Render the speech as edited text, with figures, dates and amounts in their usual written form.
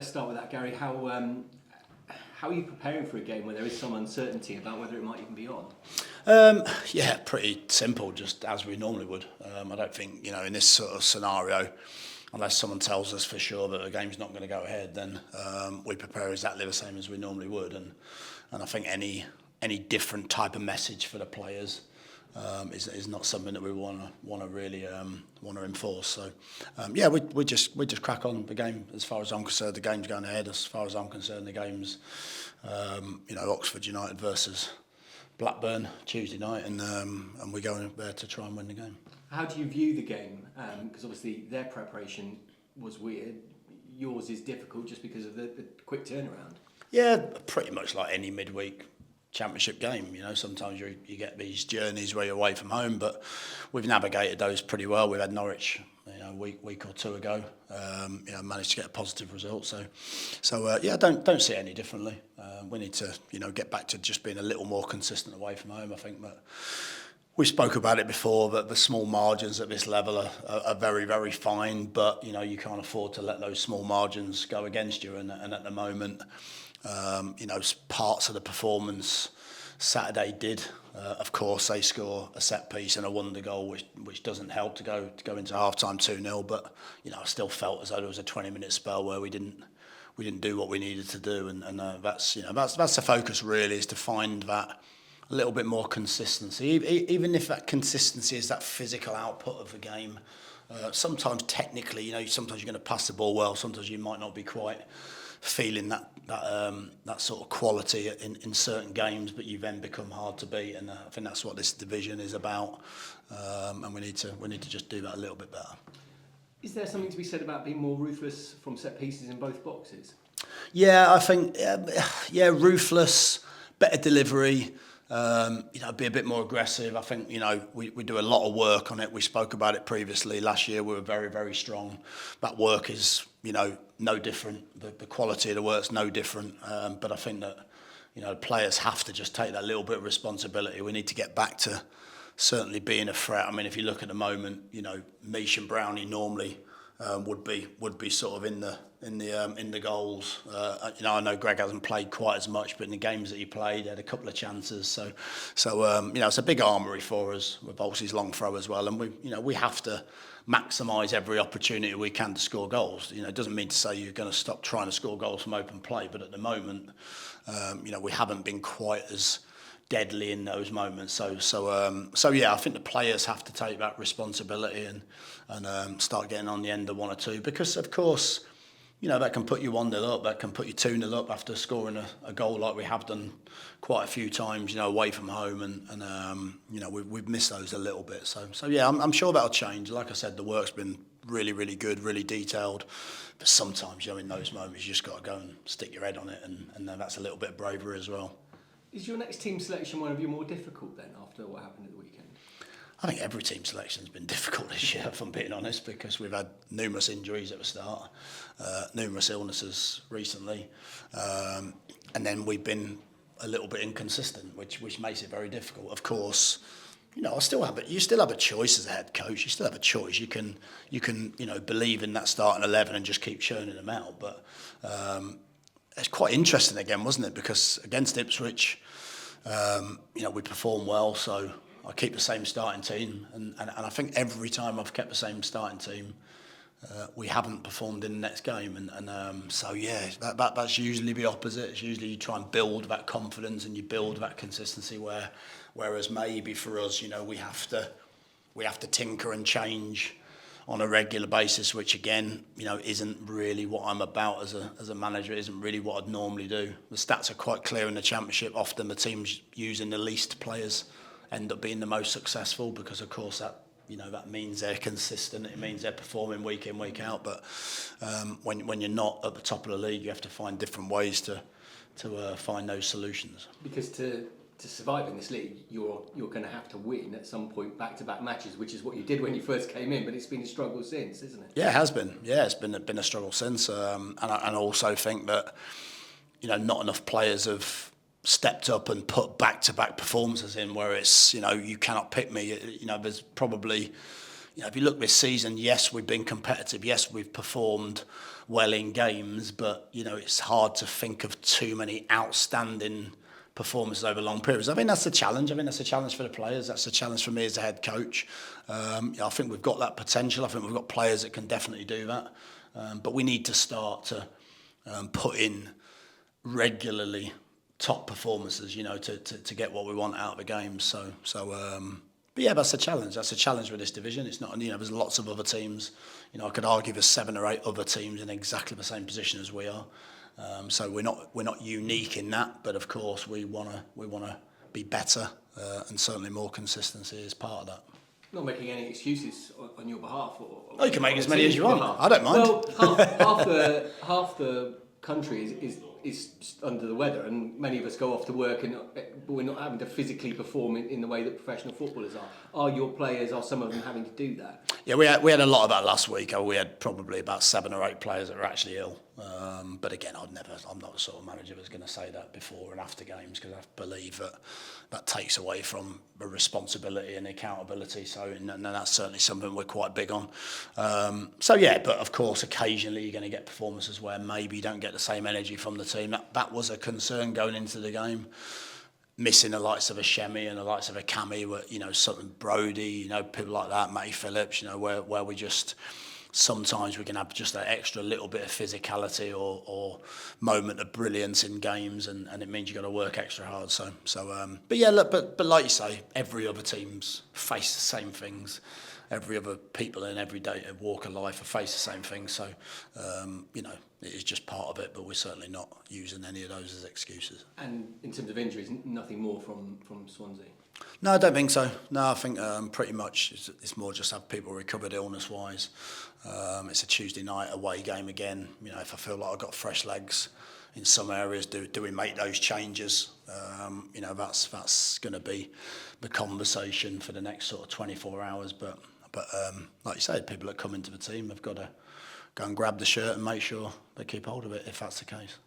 Let's start with that, Gary. How are you preparing for a game where there is some uncertainty about whether it might even be on? Yeah, pretty simple, just as we normally would. I don't think, in this sort of scenario, unless someone tells us for sure that the game's not going to go ahead, then we prepare exactly the same as we normally would. And I think any different type of message for the players is not something that we want to really want to enforce. So yeah, we just crack on the game. As far as I'm concerned, the game's going ahead. As far as I'm concerned, the game's Oxford United versus Blackburn Tuesday night, and we're going there to try and win the game. How do you view the game? Because obviously their preparation was weird. Yours is difficult just because of the quick turnaround. Yeah, pretty much like any midweek championship game. Sometimes you get these journeys where you're away from home, but we've navigated those pretty well. We've had Norwich, a week or two ago. Managed to get a positive result. So yeah, I don't see it any differently. We need to get back to just being a little more consistent away from home. I think that we spoke about it before, that the small margins at this level are very, very fine, but you can't afford to let those small margins go against you. And at the moment, parts of the performance Saturday did. Of course, they score a set piece and a wonder goal, which doesn't help to go into half time 2-0. But I still felt as though there was a 20-minute spell where we didn't do what we needed to do, and that's the focus really, is to find that a little bit more consistency, even if that consistency is that physical output of the game. Sometimes technically, sometimes you're going to pass the ball well, sometimes you might not be quite feeling that sort of quality in certain games, but you then become hard to beat, and I think that's what this division is about, and we need to just do that a little bit better. Is there something to be said about being more ruthless from set pieces in both boxes? Yeah, I think ruthless, better delivery. Be a bit more aggressive. I think we do a lot of work on it. We spoke about it previously. Last year we were very, very strong. That work is no different. The quality of the work's no different. But I think that players have to just take that little bit of responsibility. We need to get back to certainly being a threat. I mean, if you look at the moment, Mish and Brownie normally would be sort of in the goals. I know Greg hasn't played quite as much, but in the games that he played, he had a couple of chances. So it's a big armoury for us with obviously his long throw as well, and we have to maximise every opportunity we can to score goals. It doesn't mean to say you're going to stop trying to score goals from open play, but at the moment, we haven't been quite as deadly in those moments. So yeah, I think the players have to take that responsibility and start getting on the end of one or two, because of course, that can put you 1-0 up, that can put you 2-0 up after scoring a goal like we have done quite a few times, away from home, and we've missed those a little bit. So yeah, I'm sure that'll change. Like I said, the work's been really, really good, really detailed, but sometimes, in those moments, you just got to go and stick your head on it, and that's a little bit of bravery as well. Is your next team selection one of your more difficult then, after what happened at the weekend? I think every team selection's been difficult this year, if I'm being honest, because we've had numerous injuries at the start, numerous illnesses recently, and then we've been a little bit inconsistent, which makes it very difficult. Of course, you still have a choice as a head coach. You still have a choice. You can believe in that starting 11 and just keep churning them out, but it's quite interesting again, wasn't it? Because against Ipswich, we performed well, so I keep the same starting team, and I think every time I've kept the same starting team, we haven't performed in the next game, and so yeah, that's usually the opposite. It's usually you try and build that confidence and you build that consistency, whereas maybe for us, we have to tinker and change on a regular basis, which again, isn't really what I'm about as a manager. It isn't really what I'd normally do. The stats are quite clear in the Championship. Often the teams using the least players end up being the most successful, because of course that means they're consistent. It means they're performing week in, week out. But when you're not at the top of the league, you have to find different ways to find those solutions. Because to survive in this league, you're going to have to win at some point back-to-back matches, which is what you did when you first came in, but it's been a struggle since, isn't it? Yeah, it has been. Yeah, it's been a struggle since, and I also think that not enough players have stepped up and put back-to-back performances in where it's you cannot pick me. There's probably if you look this season, yes, we've been competitive. Yes, we've performed well in games, but it's hard to think of too many outstanding performances over long periods. I think that's the challenge. I think that's a challenge for the players. That's a challenge for me as a head coach. I think we've got that potential. I think we've got players that can definitely do that. But we need to start to put in regularly top performances, to get what we want out of the games. But yeah, that's a challenge. That's a challenge with this division. It's not, there's lots of other teams. I could argue there's 7 or 8 other teams in exactly the same position as we are. So we're not unique in that, but of course we wanna be better, and certainly more consistency is part of that. Not making any excuses on your behalf. Oh, you can make as many as you want. I don't mind. Well, half the country is under the weather, and many of us go off to work, but we're not having to physically perform in the way that professional footballers are. Are your players? Are some of them having to do that? Yeah, we had a lot of that last week. We had probably about 7 or 8 players that were actually ill. But again, I'm not the sort of manager that's going to say that before and after games, because I believe that takes away from the responsibility and accountability. So, and that's certainly something we're quite big on. But of course, occasionally you're going to get performances where maybe you don't get the same energy from the team. That was a concern going into the game. Missing the likes of a Shemi and the likes of a Cammy, something Brody, people like that, Matty Phillips, where we just sometimes we can have just that extra little bit of physicality or moment of brilliance in games, and it means you've got to work extra hard. But like you say, every other team's face the same things. Every other people in every day walk of life face the same things. So, it is just part of it, but we're certainly not using any of those as excuses. And in terms of injuries, nothing more from Swansea? No, I don't think so. No, I think pretty much it's more just have people recovered illness-wise. It's a Tuesday night away game again. If I feel like I've got fresh legs in some areas, do we make those changes? That's going to be the conversation for the next sort of 24 hours. But like you say, people that come into the team have got to go and grab the shirt and make sure they keep hold of it if that's the case.